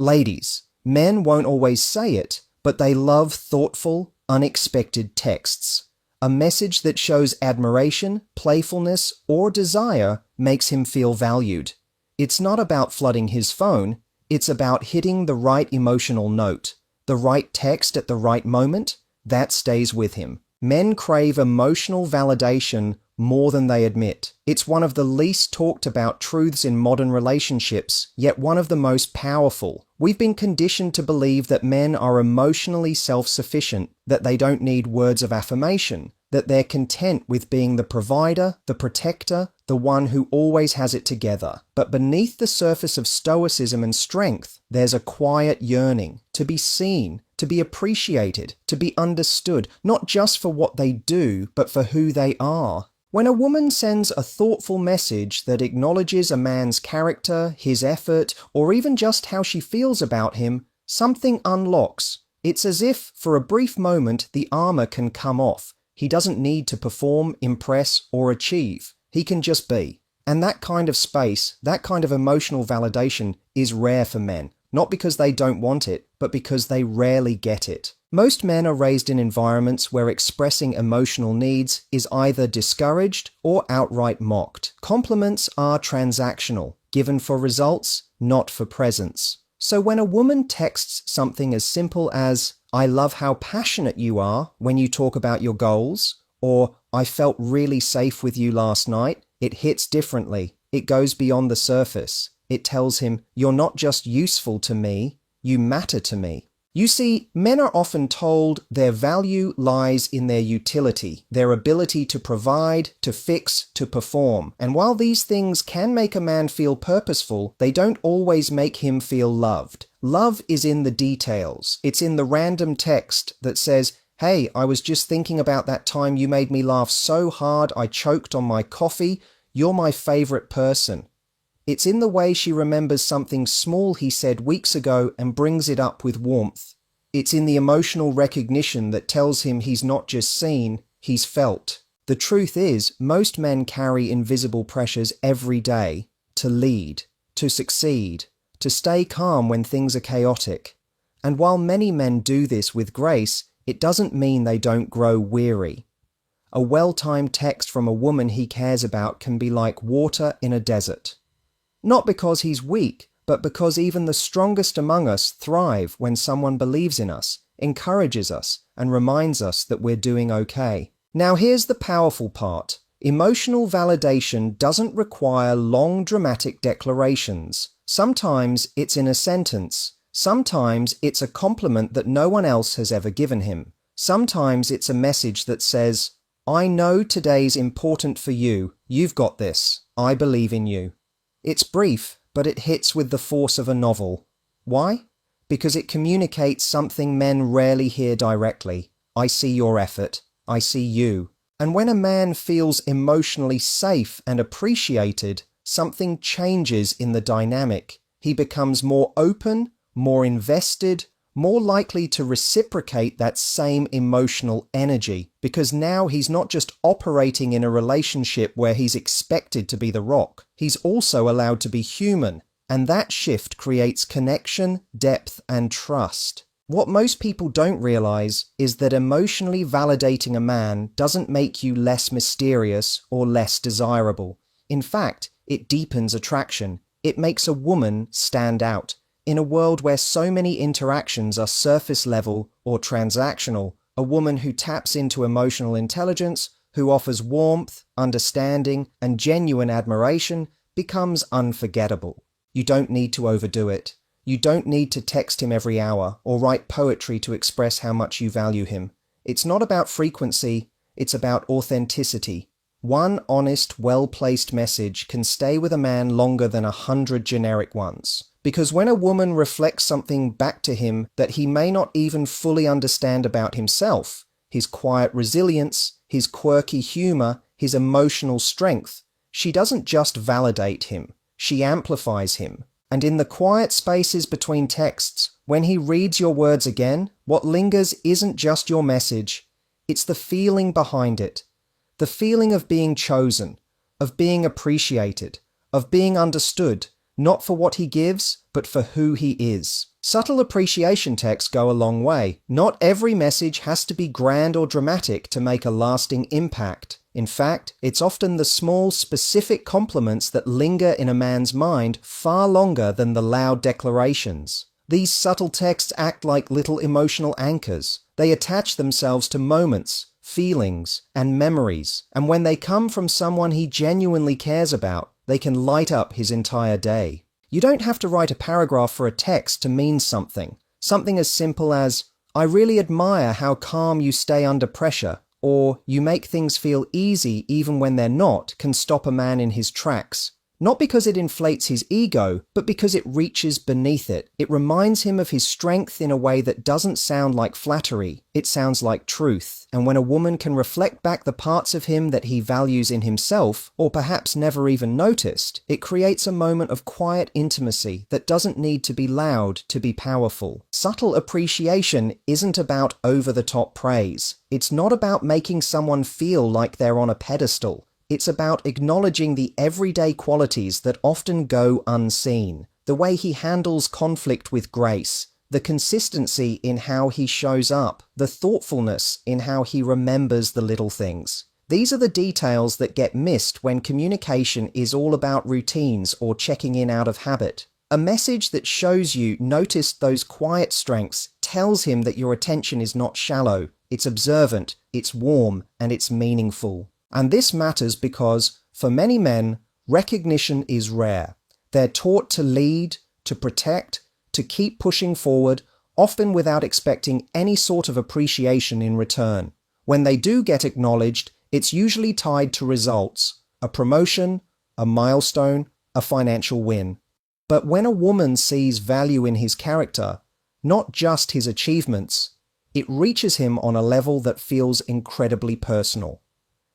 Ladies, men won't always say it, but they love thoughtful, unexpected texts. A message that shows admiration, playfulness, or desire makes him feel valued. It's not about flooding his phone, it's about hitting the right emotional note. The right text at the right moment, that stays with him. Men crave emotional validation more than they admit. It's one of the least talked about truths in modern relationships, yet one of the most powerful. We've been conditioned to believe that men are emotionally self-sufficient, that they don't need words of affirmation, that they're content with being the provider, the protector, the one who always has it together. But beneath the surface of stoicism and strength, there's a quiet yearning to be seen, to be appreciated, to be understood, not just for what they do, but for who they are. When a woman sends a thoughtful message that acknowledges a man's character, his effort, or even just how she feels about him, something unlocks. It's as if, for a brief moment, the armor can come off. He doesn't need to perform, impress, or achieve. He can just be. And that kind of space, that kind of emotional validation is rare for men. Not because they don't want it, but because they rarely get it. Most men are raised in environments where expressing emotional needs is either discouraged or outright mocked. Compliments are transactional, given for results, not for presence. So when a woman texts something as simple as, "I love how passionate you are when you talk about your goals," or "I felt really safe with you last night," it hits differently. It goes beyond the surface. It tells him, "You're not just useful to me, you matter to me." You see, men are often told their value lies in their utility, their ability to provide, to fix, to perform. And while these things can make a man feel purposeful, they don't always make him feel loved. Love is in the details. It's in the random text that says, "Hey, I was just thinking about that time you made me laugh so hard I choked on my coffee. You're my favorite person." It's in the way she remembers something small he said weeks ago and brings it up with warmth. It's in the emotional recognition that tells him he's not just seen, he's felt. The truth is, most men carry invisible pressures every day to lead, to succeed, to stay calm when things are chaotic. And while many men do this with grace, it doesn't mean they don't grow weary. A well-timed text from a woman he cares about can be like water in a desert. Not because he's weak, but because even the strongest among us thrive when someone believes in us, encourages us, and reminds us that we're doing okay. Now here's the powerful part. Emotional validation doesn't require long dramatic declarations. Sometimes it's in a sentence. Sometimes it's a compliment that no one else has ever given him. Sometimes it's a message that says, "I know today's important for you. You've got this. I believe in you." It's brief, but it hits with the force of a novel. Why? Because it communicates something men rarely hear directly. I see your effort. I see you. And when a man feels emotionally safe and appreciated, something changes in the dynamic. He becomes more open, more invested, more likely to reciprocate that same emotional energy, because now he's not just operating in a relationship where he's expected to be the rock, he's also allowed to be human, and that shift creates connection, depth, and trust. What most people don't realize is that emotionally validating a man doesn't make you less mysterious or less desirable. In fact, it deepens attraction. It makes a woman stand out. In a world where so many interactions are surface level or transactional, a woman who taps into emotional intelligence, who offers warmth, understanding, and genuine admiration becomes unforgettable. You don't need to overdo it. You don't need to text him every hour or write poetry to express how much you value him. It's not about frequency, it's about authenticity. One honest, well-placed message can stay with a man longer than 100 generic ones. Because when a woman reflects something back to him that he may not even fully understand about himself, his quiet resilience, his quirky humor, his emotional strength, she doesn't just validate him, she amplifies him. And in the quiet spaces between texts, when he reads your words again, what lingers isn't just your message, it's the feeling behind it. The feeling of being chosen, of being appreciated, of being understood, not for what he gives, but for who he is. Subtle appreciation texts go a long way. Not every message has to be grand or dramatic to make a lasting impact. In fact, it's often the small, specific compliments that linger in a man's mind far longer than the loud declarations. These subtle texts act like little emotional anchors. They attach themselves to moments, feelings, and memories, and when they come from someone he genuinely cares about, they can light up his entire day. You don't have to write a paragraph for a text to mean something. Something as simple as, "I really admire how calm you stay under pressure," or "You make things feel easy even when they're not," can stop a man in his tracks. Not because it inflates his ego, but because it reaches beneath it. It reminds him of his strength in a way that doesn't sound like flattery, it sounds like truth. And when a woman can reflect back the parts of him that he values in himself, or perhaps never even noticed, it creates a moment of quiet intimacy that doesn't need to be loud to be powerful. Subtle appreciation isn't about over-the-top praise. It's not about making someone feel like they're on a pedestal. It's about acknowledging the everyday qualities that often go unseen. The way he handles conflict with grace, the consistency in how he shows up, the thoughtfulness in how he remembers the little things. These are the details that get missed when communication is all about routines or checking in out of habit. A message that shows you noticed those quiet strengths tells him that your attention is not shallow, it's observant, it's warm, and it's meaningful. And this matters because, for many men, recognition is rare. They're taught to lead, to protect, to keep pushing forward, often without expecting any sort of appreciation in return. When they do get acknowledged, it's usually tied to results, a promotion, a milestone, a financial win. But when a woman sees value in his character, not just his achievements, it reaches him on a level that feels incredibly personal.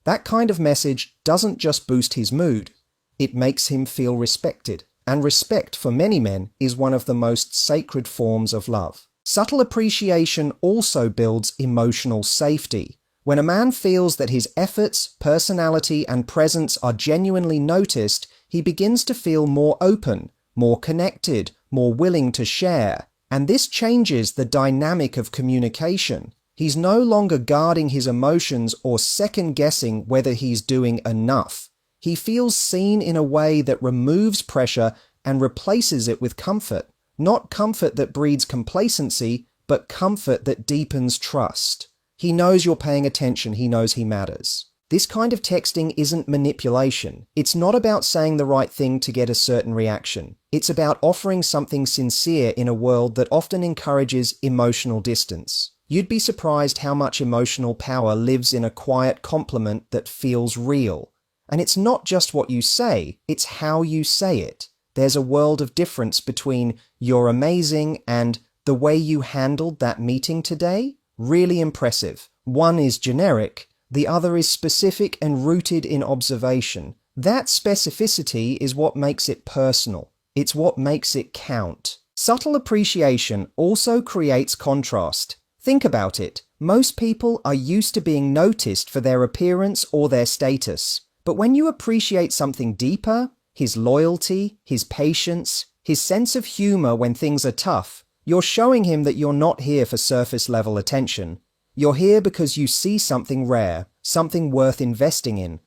That kind of message doesn't just boost his mood, it makes him feel respected. And respect for many men is one of the most sacred forms of love. Subtle appreciation also builds emotional safety. When a man feels that his efforts, personality, and presence are genuinely noticed, he begins to feel more open, more connected, more willing to share. And this changes the dynamic of communication. He's no longer guarding his emotions or second-guessing whether he's doing enough. He feels seen in a way that removes pressure and replaces it with comfort. Not comfort that breeds complacency, but comfort that deepens trust. He knows you're paying attention, he knows he matters. This kind of texting isn't manipulation. It's not about saying the right thing to get a certain reaction. It's about offering something sincere in a world that often encourages emotional distance. You'd be surprised how much emotional power lives in a quiet compliment that feels real. And it's not just what you say, it's how you say it. There's a world of difference between "you're amazing" and "the way you handled that meeting today? Really impressive." One is generic, the other is specific and rooted in observation. That specificity is what makes it personal. It's what makes it count. Subtle appreciation also creates contrast. Think about it. Most people are used to being noticed for their appearance or their status. But when you appreciate something deeper, his loyalty, his patience, his sense of humor when things are tough, you're showing him that you're not here for surface-level attention. You're here because you see something rare, something worth investing in.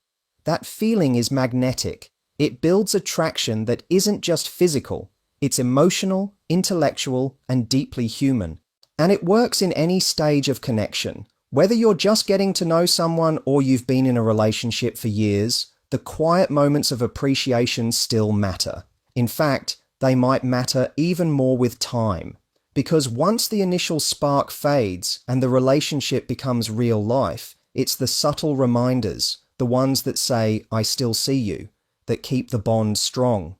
That feeling is magnetic. It builds attraction that isn't just physical. It's emotional, intellectual, and deeply human. And it works in any stage of connection. Whether you're just getting to know someone or you've been in a relationship for years, the quiet moments of appreciation still matter. In fact, they might matter even more with time. Because once the initial spark fades and the relationship becomes real life, it's the subtle reminders, the ones that say, "I still see you," that keep the bond strong.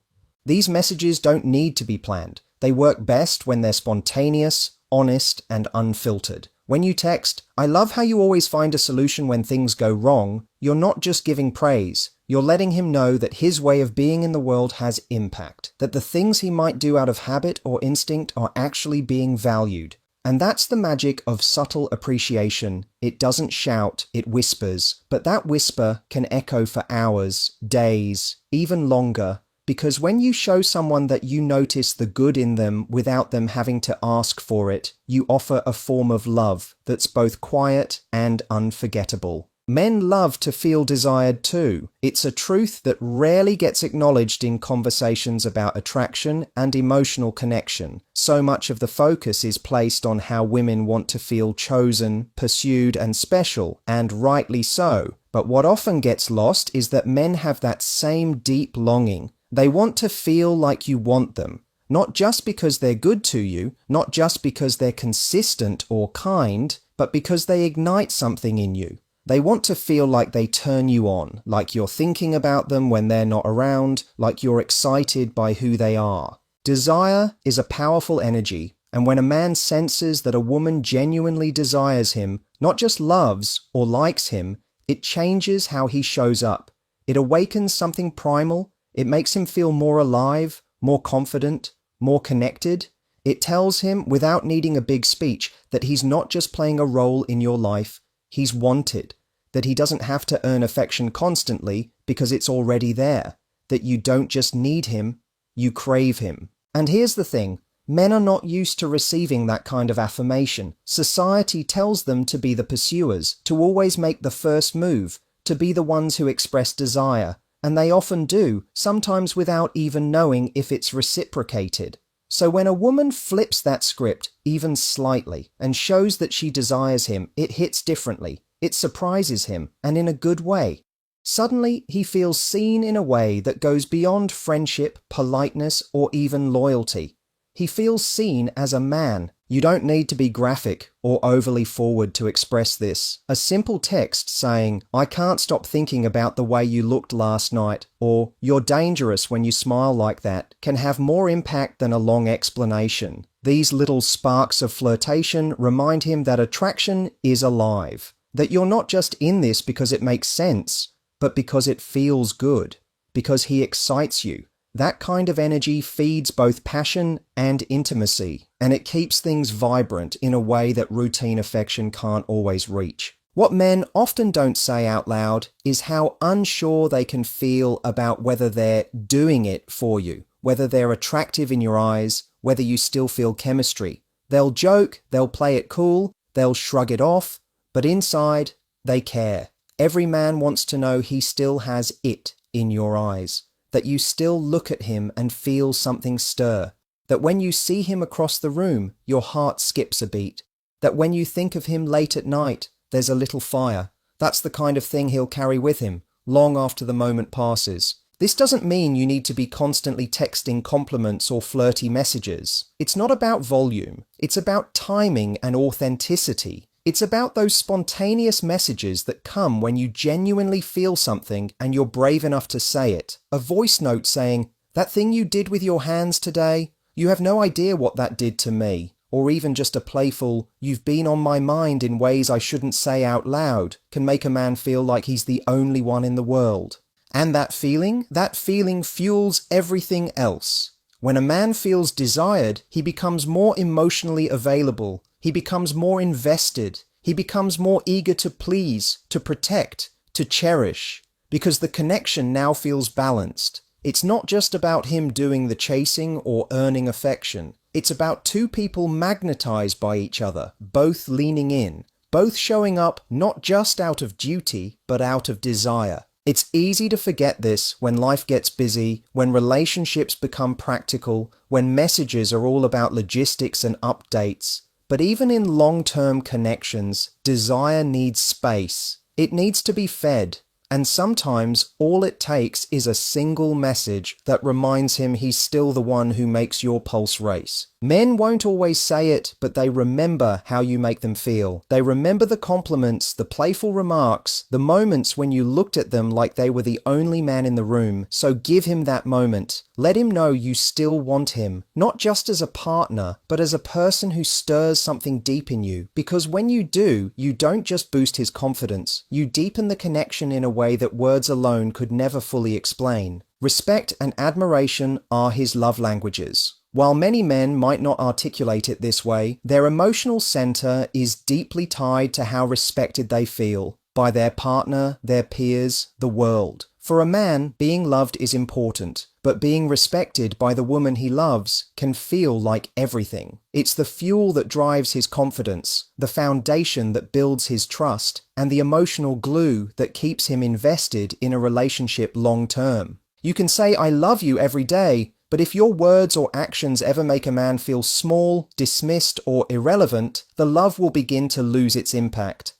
These messages don't need to be planned. They work best when they're spontaneous, honest, and unfiltered. When you text, "I love how you always find a solution when things go wrong," you're not just giving praise. You're letting him know that his way of being in the world has impact, that the things he might do out of habit or instinct are actually being valued. And that's the magic of subtle appreciation. It doesn't shout, it whispers, but that whisper can echo for hours, days, even longer, because when you show someone that you notice the good in them without them having to ask for it, you offer a form of love that's both quiet and unforgettable. Men love to feel desired too. It's a truth that rarely gets acknowledged in conversations about attraction and emotional connection. So much of the focus is placed on how women want to feel chosen, pursued, and special, and rightly so. But what often gets lost is that men have that same deep longing. They want to feel like you want them. Not just because they're good to you, not just because they're consistent or kind, but because they ignite something in you. They want to feel like they turn you on, like you're thinking about them when they're not around, like you're excited by who they are. Desire is a powerful energy, and when a man senses that a woman genuinely desires him, not just loves or likes him, it changes how he shows up. It awakens something primal. It makes him feel more alive, more confident, more connected. It tells him, without needing a big speech, that he's not just playing a role in your life, he's wanted. That he doesn't have to earn affection constantly because it's already there. That you don't just need him, you crave him. And here's the thing, men are not used to receiving that kind of affirmation. Society tells them to be the pursuers, to always make the first move, to be the ones who express desire. And they often do, sometimes without even knowing if it's reciprocated. So when a woman flips that script, even slightly, and shows that she desires him, it hits differently. It surprises him, and in a good way. Suddenly, he feels seen in a way that goes beyond friendship, politeness, or even loyalty. He feels seen as a man. You don't need to be graphic or overly forward to express this. A simple text saying, "I can't stop thinking about the way you looked last night," or "You're dangerous when you smile like that," can have more impact than a long explanation. These little sparks of flirtation remind him that attraction is alive. That you're not just in this because it makes sense, but because it feels good, because he excites you. That kind of energy feeds both passion and intimacy, and it keeps things vibrant in a way that routine affection can't always reach. What men often don't say out loud is how unsure they can feel about whether they're doing it for you, whether they're attractive in your eyes, whether you still feel chemistry. They'll joke, they'll play it cool, they'll shrug it off, but inside, they care. Every man wants to know he still has it in your eyes, that you still look at him and feel something stir, that when you see him across the room, your heart skips a beat, that when you think of him late at night, there's a little fire. That's the kind of thing he'll carry with him, long after the moment passes. This doesn't mean you need to be constantly texting compliments or flirty messages. It's not about volume. It's about timing and authenticity. It's about those spontaneous messages that come when you genuinely feel something and you're brave enough to say it. A voice note saying, "That thing you did with your hands today, you have no idea what that did to me." Or even just a playful, "You've been on my mind in ways I shouldn't say out loud," can make a man feel like he's the only one in the world. And that feeling fuels everything else. When a man feels desired, he becomes more emotionally available. He becomes more invested. He becomes more eager to please, to protect, to cherish, because the connection now feels balanced. It's not just about him doing the chasing or earning affection. It's about two people magnetized by each other, both leaning in, both showing up not just out of duty, but out of desire. It's easy to forget this when life gets busy, when relationships become practical, when messages are all about logistics and updates. But even in long-term connections, desire needs space. It needs to be fed. And sometimes all it takes is a single message that reminds him he's still the one who makes your pulse race. Men won't always say it, but they remember how you make them feel. They remember the compliments, the playful remarks, the moments when you looked at them like they were the only man in the room. So give him that moment. Let him know you still want him, not just as a partner, but as a person who stirs something deep in you. Because when you do, you don't just boost his confidence, you deepen the connection in a way that words alone could never fully explain. Respect and admiration are his love languages. While many men might not articulate it this way, their emotional center is deeply tied to how respected they feel by their partner, their peers, the world. For a man, being loved is important, but being respected by the woman he loves can feel like everything. It's the fuel that drives his confidence, the foundation that builds his trust, and the emotional glue that keeps him invested in a relationship long term. You can say, "I love you" every day, but if your words or actions ever make a man feel small, dismissed, or irrelevant, the love will begin to lose its impact.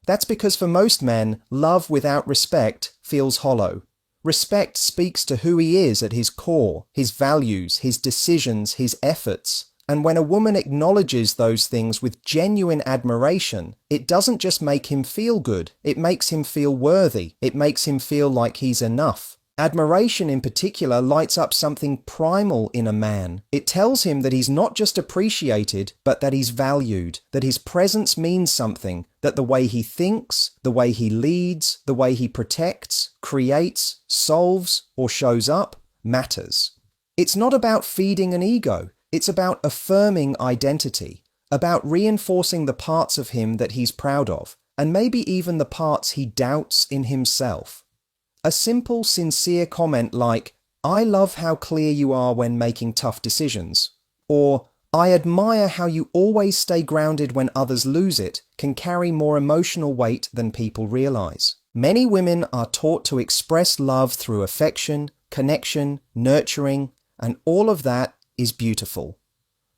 That's because for most men, love without respect feels hollow. Respect speaks to who he is at his core, his values, his decisions, his efforts. And when a woman acknowledges those things with genuine admiration, it doesn't just make him feel good, it makes him feel worthy, it makes him feel like he's enough. Admiration in particular lights up something primal in a man. It tells him that he's not just appreciated, but that he's valued, that his presence means something, that the way he thinks, the way he leads, the way he protects, creates, solves, or shows up matters. It's not about feeding an ego, it's about affirming identity, about reinforcing the parts of him that he's proud of, and maybe even the parts he doubts in himself. A simple, sincere comment like, "I love how clear you are when making tough decisions," or "I admire how you always stay grounded when others lose it," can carry more emotional weight than people realize. Many women are taught to express love through affection, connection, nurturing, and all of that is beautiful.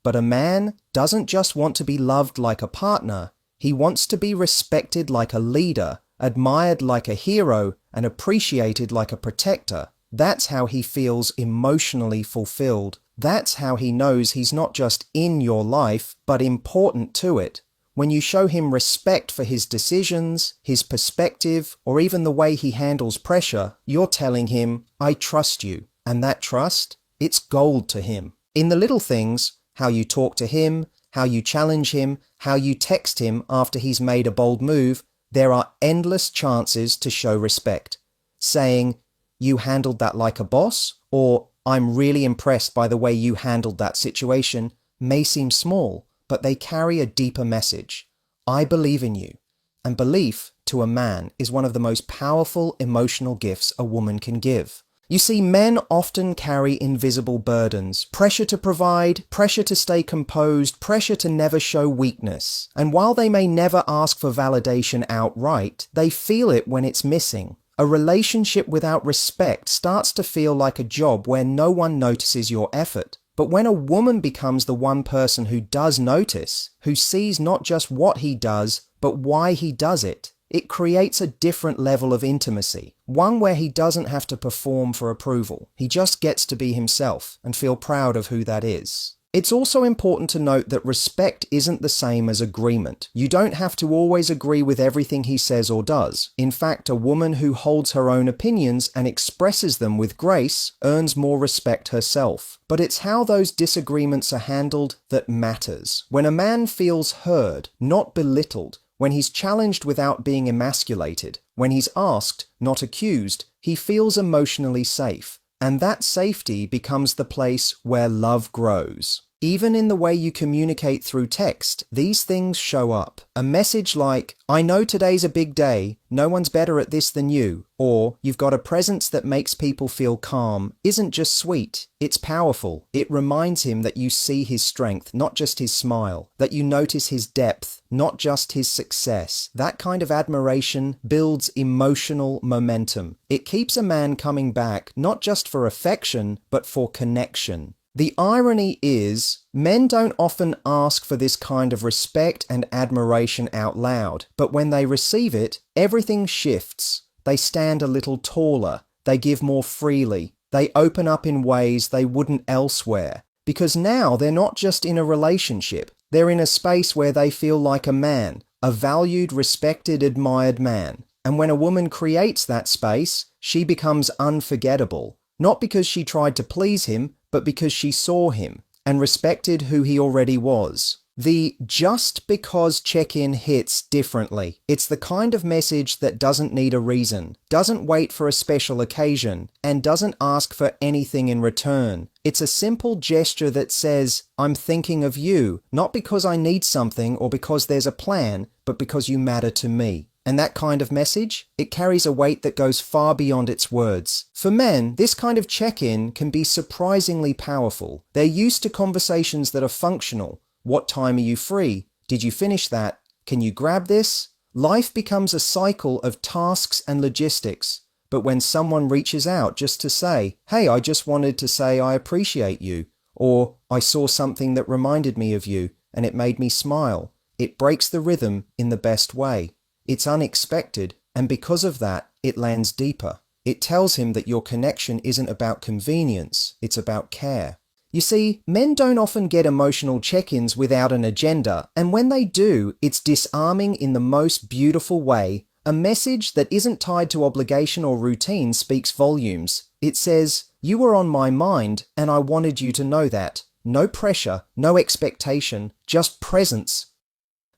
But a man doesn't just want to be loved like a partner, he wants to be respected like a leader, admired like a hero, and appreciated like a protector. That's how he feels emotionally fulfilled. That's how he knows he's not just in your life, but important to it. When you show him respect for his decisions, his perspective, or even the way he handles pressure, you're telling him, "I trust you." And that trust, it's gold to him. In the little things, how you talk to him, how you challenge him, how you text him after he's made a bold move, there are endless chances to show respect. Saying, "You handled that like a boss," or "I'm really impressed by the way you handled that situation," may seem small, but they carry a deeper message. I believe in you. And belief, to a man, is one of the most powerful emotional gifts a woman can give. You see, men often carry invisible burdens, pressure to provide, pressure to stay composed, pressure to never show weakness. And while they may never ask for validation outright, they feel it when it's missing. A relationship without respect starts to feel like a job where no one notices your effort. But when a woman becomes the one person who does notice, who sees not just what he does, but why he does it, it creates a different level of intimacy, one where he doesn't have to perform for approval. He just gets to be himself and feel proud of who that is. It's also important to note that respect isn't the same as agreement. You don't have to always agree with everything he says or does. In fact, a woman who holds her own opinions and expresses them with grace earns more respect herself. But it's how those disagreements are handled that matters. When a man feels heard, not belittled, when he's challenged without being emasculated, when he's asked, not accused, he feels emotionally safe. And that safety becomes the place where love grows. Even in the way you communicate through text, these things show up. A message like, "I know today's a big day, no one's better at this than you," or "You've got a presence that makes people feel calm," isn't just sweet, it's powerful. It reminds him that you see his strength, not just his smile, that you notice his depth, not just his success. That kind of admiration builds emotional momentum. It keeps a man coming back, not just for affection, but for connection. The irony is, men don't often ask for this kind of respect and admiration out loud, but when they receive it, everything shifts. They stand a little taller, they give more freely, they open up in ways they wouldn't elsewhere. Because now they're not just in a relationship, they're in a space where they feel like a man, a valued, respected, admired man. And when a woman creates that space, she becomes unforgettable. Not because she tried to please him, but because she saw him and respected who he already was. The just because check-in hits differently. It's the kind of message that doesn't need a reason, doesn't wait for a special occasion, and doesn't ask for anything in return. It's a simple gesture that says, "I'm thinking of you, not because I need something or because there's a plan, but because you matter to me." And that kind of message, it carries a weight that goes far beyond its words. For men, this kind of check-in can be surprisingly powerful. They're used to conversations that are functional. What time are you free? Did you finish that? Can you grab this? Life becomes a cycle of tasks and logistics. But when someone reaches out just to say, hey, I just wanted to say I appreciate you, or I saw something that reminded me of you and it made me smile, it breaks the rhythm in the best way. It's unexpected, and because of that, it lands deeper. It tells him that your connection isn't about convenience, it's about care. You see, men don't often get emotional check-ins without an agenda, and when they do, it's disarming in the most beautiful way. A message that isn't tied to obligation or routine speaks volumes. It says, you were on my mind, and I wanted you to know that. No pressure, no expectation, just presence.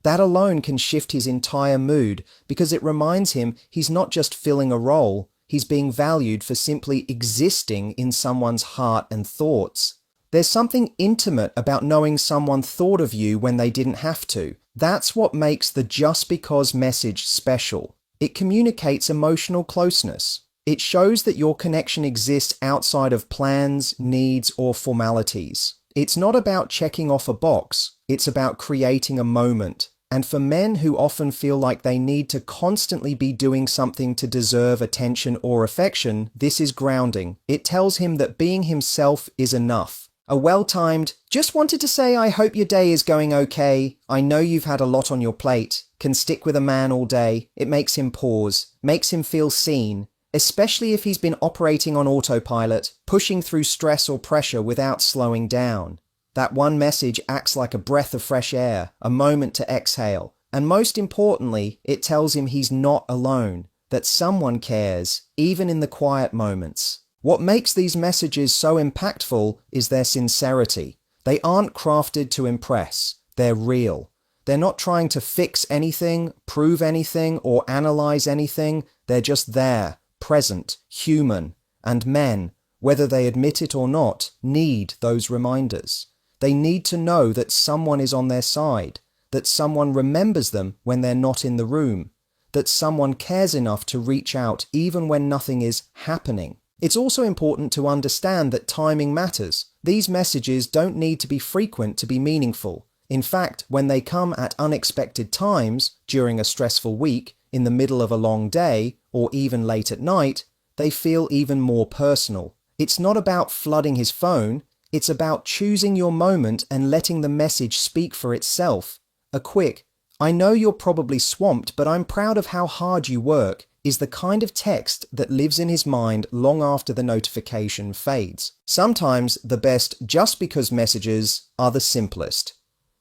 That alone can shift his entire mood because it reminds him he's not just filling a role, he's being valued for simply existing in someone's heart and thoughts. There's something intimate about knowing someone thought of you when they didn't have to. That's what makes the just because message special. It communicates emotional closeness. It shows that your connection exists outside of plans, needs, or formalities. It's not about checking off a box, it's about creating a moment. And for men who often feel like they need to constantly be doing something to deserve attention or affection, this is grounding. It tells him that being himself is enough. A well-timed, just wanted to say I hope your day is going okay, I know you've had a lot on your plate, can stick with a man all day. It makes him pause, makes him feel seen, especially if he's been operating on autopilot, pushing through stress or pressure without slowing down. That one message acts like a breath of fresh air, a moment to exhale, and most importantly, it tells him he's not alone, that someone cares, even in the quiet moments. What makes these messages so impactful is their sincerity. They aren't crafted to impress, they're real. They're not trying to fix anything, prove anything, or analyze anything, they're just there, present, human, and men, whether they admit it or not, need those reminders. They need to know that someone is on their side, that someone remembers them when they're not in the room, that someone cares enough to reach out even when nothing is happening. It's also important to understand that timing matters. These messages don't need to be frequent to be meaningful. In fact, when they come at unexpected times, during a stressful week, in the middle of a long day, or even late at night, they feel even more personal. It's not about flooding his phone, it's about choosing your moment and letting the message speak for itself. A quick, I know you're probably swamped, but I'm proud of how hard you work, is the kind of text that lives in his mind long after the notification fades. Sometimes the best just because messages are the simplest.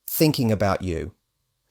Thinking about you.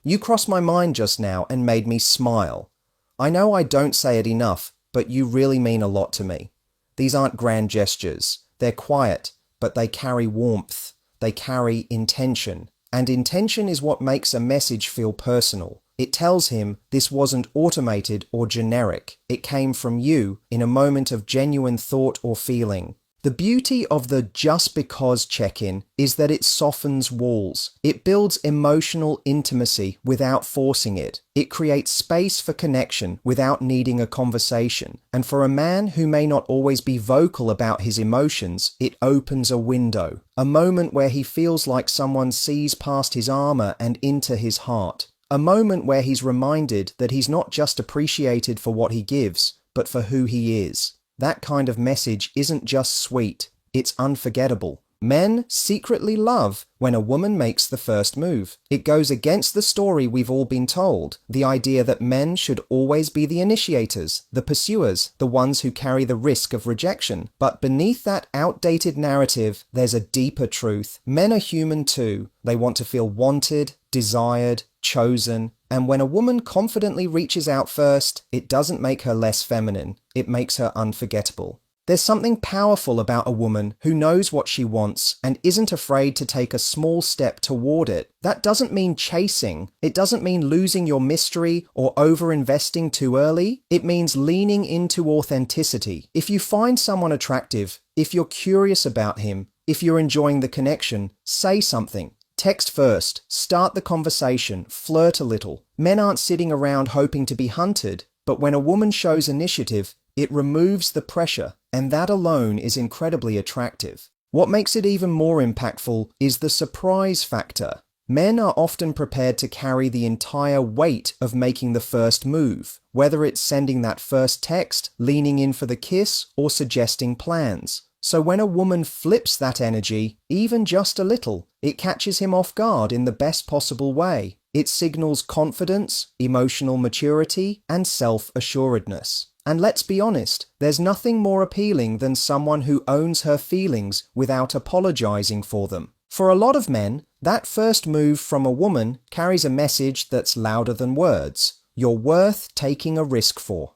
You crossed my mind just now and made me smile. I know I don't say it enough, but you really mean a lot to me. These aren't grand gestures. They're quiet, but they carry warmth. They carry intention. And intention is what makes a message feel personal. It tells him this wasn't automated or generic. It came from you in a moment of genuine thought or feeling. The beauty of the just because check-in is that it softens walls. It builds emotional intimacy without forcing it. It creates space for connection without needing a conversation. And for a man who may not always be vocal about his emotions, it opens a window. A moment where he feels like someone sees past his armor and into his heart. A moment where he's reminded that he's not just appreciated for what he gives, but for who he is. That kind of message isn't just sweet, it's unforgettable. Men secretly love when a woman makes the first move. It goes against the story we've all been told, the idea that men should always be the initiators, the pursuers, the ones who carry the risk of rejection. But beneath that outdated narrative, there's a deeper truth. Men are human too. They want to feel wanted, desired, chosen, and when a woman confidently reaches out first, it doesn't make her less feminine, it makes her unforgettable. There's something powerful about a woman who knows what she wants and isn't afraid to take a small step toward it. That doesn't mean chasing. It doesn't mean losing your mystery or over-investing too early. It means leaning into authenticity. If you find someone attractive, if you're curious about him, if you're enjoying the connection, say something. Text first, start the conversation, flirt a little. Men aren't sitting around hoping to be hunted, but when a woman shows initiative, it removes the pressure, and that alone is incredibly attractive. What makes it even more impactful is the surprise factor. Men are often prepared to carry the entire weight of making the first move, whether it's sending that first text, leaning in for the kiss, or suggesting plans. So when a woman flips that energy, even just a little, it catches him off guard in the best possible way. It signals confidence, emotional maturity, and self-assuredness. And let's be honest, there's nothing more appealing than someone who owns her feelings without apologizing for them. For a lot of men, that first move from a woman carries a message that's louder than words. You're worth taking a risk for.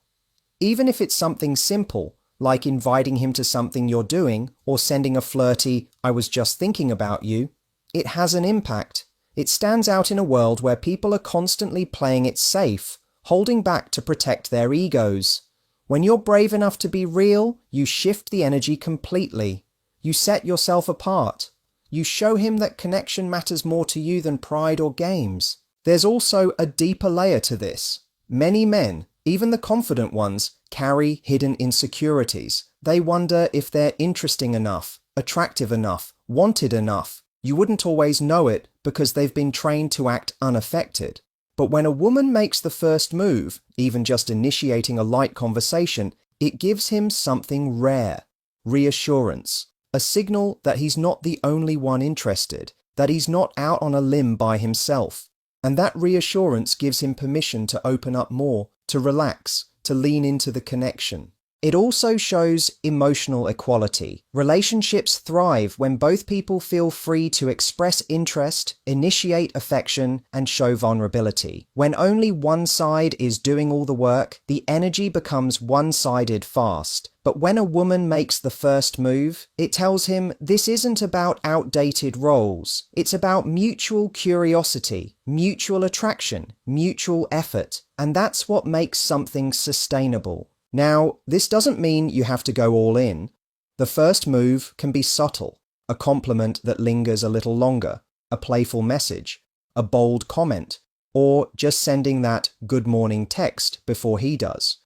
Even if it's something simple, like inviting him to something you're doing or sending a flirty, "I was just thinking about you," it has an impact. It stands out in a world where people are constantly playing it safe, holding back to protect their egos. When you're brave enough to be real, you shift the energy completely. You set yourself apart. You show him that connection matters more to you than pride or games. There's also a deeper layer to this. Many men, even the confident ones, carry hidden insecurities. They wonder if they're interesting enough, attractive enough, wanted enough. You wouldn't always know it because they've been trained to act unaffected. But when a woman makes the first move, even just initiating a light conversation, it gives him something rare: reassurance. A signal that he's not the only one interested, that he's not out on a limb by himself. And that reassurance gives him permission to open up more, to relax, to lean into the connection. It also shows emotional equality. Relationships thrive when both people feel free to express interest, initiate affection, and show vulnerability. When only one side is doing all the work, the energy becomes one-sided fast. But when a woman makes the first move, it tells him this isn't about outdated roles. It's about mutual curiosity, mutual attraction, mutual effort. And that's what makes something sustainable. Now, this doesn't mean you have to go all in. The first move can be subtle, a compliment that lingers a little longer, a playful message, a bold comment, or just sending that good morning text before he does.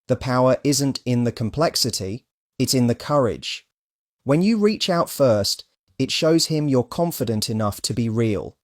The power isn't in the complexity, it's in the courage. When you reach out first, it shows him you're confident enough to be real,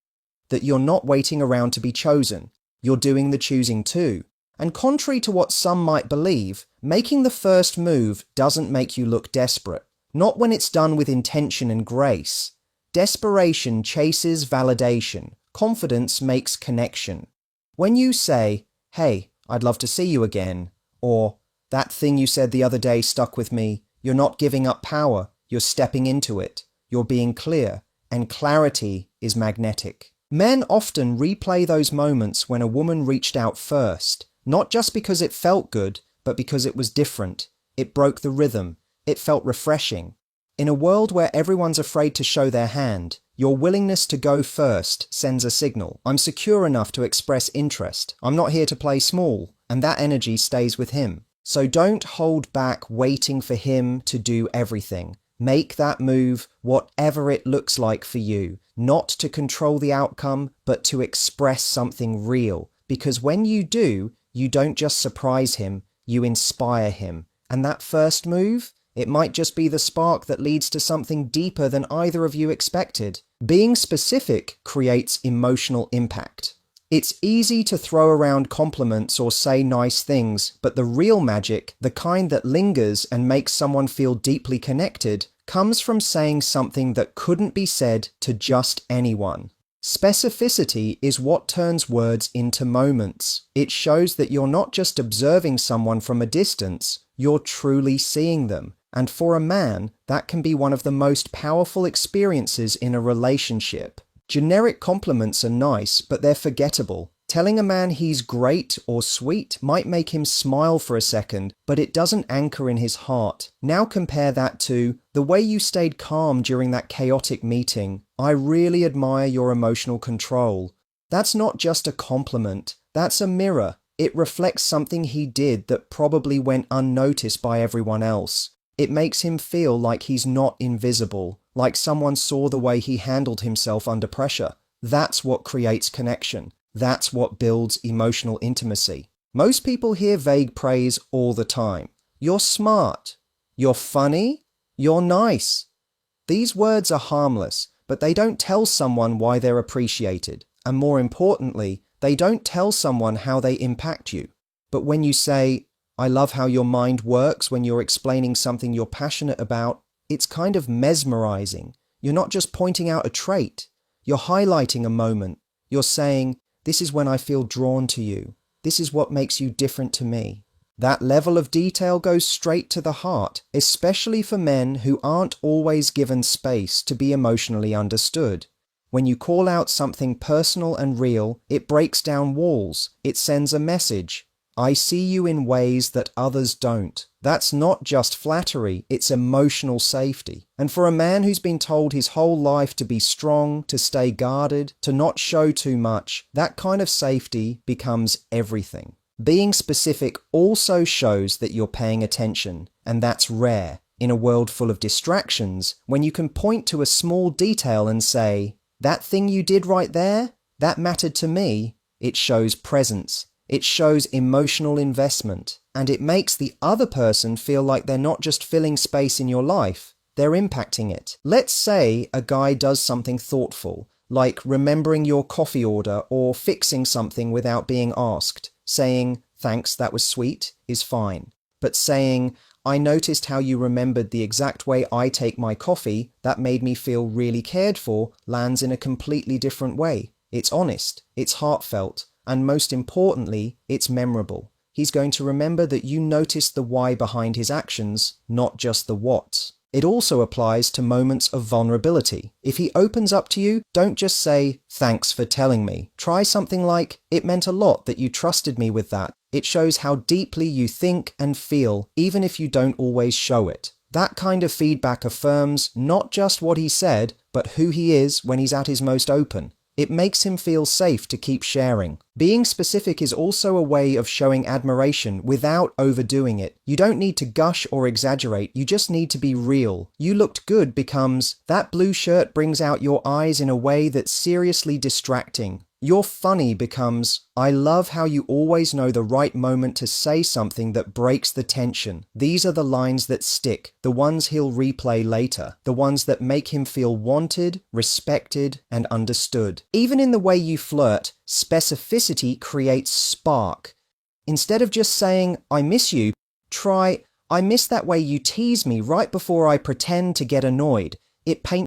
that you're not waiting around to be chosen, you're doing the choosing too. And contrary to what some might believe, making the first move doesn't make you look desperate. Not when it's done with intention and grace. Desperation chases validation. Confidence makes connection. When you say, "Hey, I'd love to see you again," or "That thing you said the other day stuck with me," you're not giving up power, you're stepping into it. You're being clear, and clarity is magnetic. Men often replay those moments when a woman reached out first. Not just because it felt good, but because it was different. It broke the rhythm. It felt refreshing. In a world where everyone's afraid to show their hand, your willingness to go first sends a signal. I'm secure enough to express interest. I'm not here to play small. And that energy stays with him. So don't hold back waiting for him to do everything. Make that move, whatever it looks like for you. Not to control the outcome, but to express something real. Because when you do, you don't just surprise him, you inspire him. And that first move, it might just be the spark that leads to something deeper than either of you expected. Being specific creates emotional impact. It's easy to throw around compliments or say nice things, but the real magic, the kind that lingers and makes someone feel deeply connected, comes from saying something that couldn't be said to just anyone. Specificity is what turns words into moments. It shows that you're not just observing someone from a distance, you're truly seeing them. And for a man, that can be one of the most powerful experiences in a relationship. Generic compliments are nice, but they're forgettable. Telling a man he's great or sweet might make him smile for a second, but it doesn't anchor in his heart. Now compare that to the way you stayed calm during that chaotic meeting. I really admire your emotional control. That's not just a compliment, that's a mirror. It reflects something he did that probably went unnoticed by everyone else. It makes him feel like he's not invisible, like someone saw the way he handled himself under pressure. That's what creates connection. That's what builds emotional intimacy. Most people hear vague praise all the time. You're smart. You're funny. You're nice. These words are harmless, but they don't tell someone why they're appreciated. And more importantly, they don't tell someone how they impact you. But when you say, I love how your mind works when you're explaining something you're passionate about, it's kind of mesmerizing. You're not just pointing out a trait. You're highlighting a moment. You're saying, this is when I feel drawn to you. This is what makes you different to me. That level of detail goes straight to the heart, especially for men who aren't always given space to be emotionally understood. When you call out something personal and real, it breaks down walls. It sends a message. I see you in ways that others don't. That's not just flattery, it's emotional safety. And for a man who's been told his whole life to be strong, to stay guarded, to not show too much, that kind of safety becomes everything. Being specific also shows that you're paying attention, and that's rare. In a world full of distractions, when you can point to a small detail and say, that thing you did right there, that mattered to me, it shows presence. It shows emotional investment, and it makes the other person feel like they're not just filling space in your life, they're impacting it. Let's say a guy does something thoughtful, like remembering your coffee order or fixing something without being asked. Saying, thanks, that was sweet, is fine. But saying, I noticed how you remembered the exact way I take my coffee, that made me feel really cared for, lands in a completely different way. It's honest, it's heartfelt, and most importantly, it's memorable. He's going to remember that you noticed the why behind his actions, not just the what. It also applies to moments of vulnerability. If he opens up to you, don't just say, thanks for telling me. Try something like, it meant a lot that you trusted me with that. It shows how deeply you think and feel, even if you don't always show it. That kind of feedback affirms not just what he said, but who he is when he's at his most open. It makes him feel safe to keep sharing. Being specific is also a way of showing admiration without overdoing it. You don't need to gush or exaggerate, you just need to be real. You looked good becomes, that blue shirt brings out your eyes in a way that's seriously distracting. You're funny becomes, I love how you always know the right moment to say something that breaks the tension. These are the lines that stick, the ones he'll replay later, the ones that make him feel wanted, respected, and understood. Even in the way you flirt, specificity creates spark. Instead of just saying, I miss you, try, I miss that way you tease me right before I pretend to get annoyed. It paints